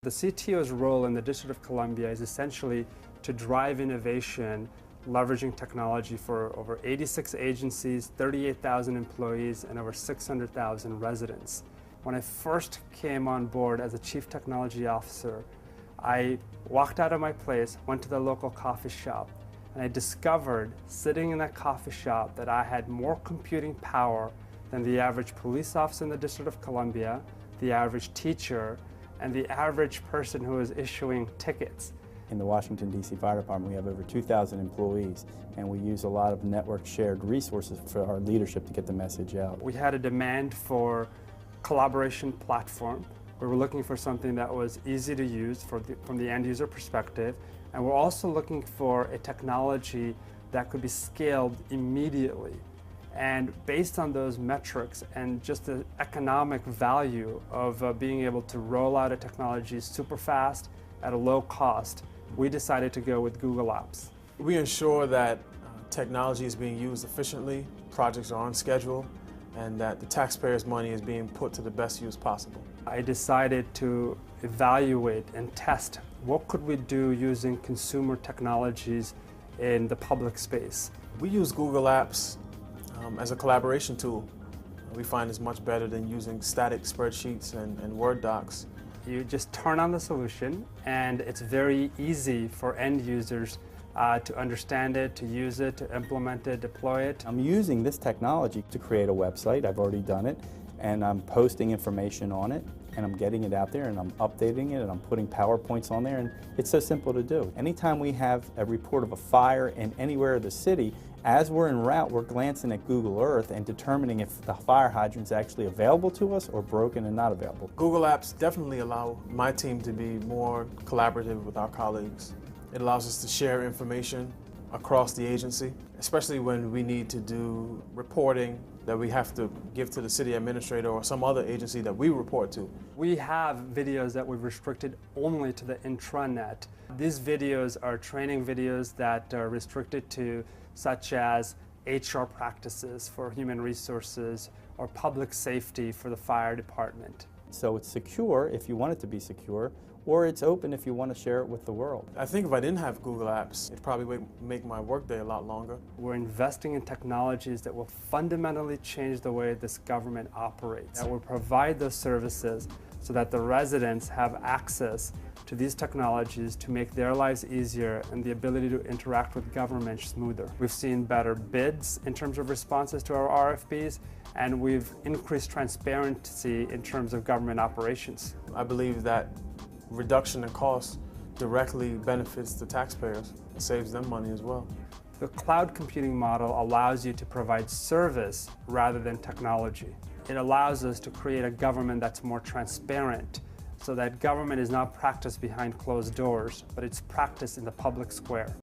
The CTO's role in the District of Columbia is essentially to drive innovation, leveraging technology for over 86 agencies, 38,000 employees, and over 600,000 residents. When I first came on board as a Chief Technology Officer, I walked out of my place, went to the local coffee shop, and I discovered, sitting in that coffee shop, that I had more computing power than the average police officer in the District of Columbia, the average teacher, and the average person who is issuing tickets. In the Washington, D.C. Fire Department, we have over 2,000 employees, and we use a lot of network shared resources for our leadership to get the message out. We had a demand for collaboration platform. We were looking for something that was easy to use from the end user perspective, and we're also looking for a technology that could be scaled immediately. And based on those metrics and just the economic value of being able to roll out a technology super fast at a low cost, we decided to go with Google Apps. We ensure that technology is being used efficiently, projects are on schedule, and that the taxpayers' money is being put to the best use possible. I decided to evaluate and test what could we do using consumer technologies in the public space. We use Google Apps as a collaboration tool. We find it's much better than using static spreadsheets and Word docs. You just turn on the solution, and it's very easy for end users to understand it, to use it, to implement it, deploy it. I'm using this technology to create a website. I've already done it, and I'm posting information on it, and I'm getting it out there, and I'm updating it, and I'm putting PowerPoints on there, and it's so simple to do. Anytime we have a report of a fire in anywhere of the city, as we're en route, we're glancing at Google Earth and determining if the fire hydrant's actually available to us or broken and not available. Google Apps definitely allow my team to be more collaborative with our colleagues. It allows us to share information across the agency, especially when we need to do reporting that we have to give to the city administrator or some other agency that we report to. We have videos that we've restricted only to the intranet. These videos are training videos that are restricted to such as HR practices for human resources or public safety for the fire department. So it's secure if you want it to be secure, or it's open if you want to share it with the world. I think if I didn't have Google Apps, it'd probably make my workday a lot longer. We're investing in technologies that will fundamentally change the way this government operates. That will provide those services so that the residents have access to these technologies to make their lives easier and the ability to interact with government smoother. We've seen better bids in terms of responses to our RFPs, and we've increased transparency in terms of government operations. I believe that reduction in costs directly benefits the taxpayers. It saves them money as well. The cloud computing model allows you to provide service rather than technology. It allows us to create a government that's more transparent, so that government is not practiced behind closed doors, but it's practiced in the public square.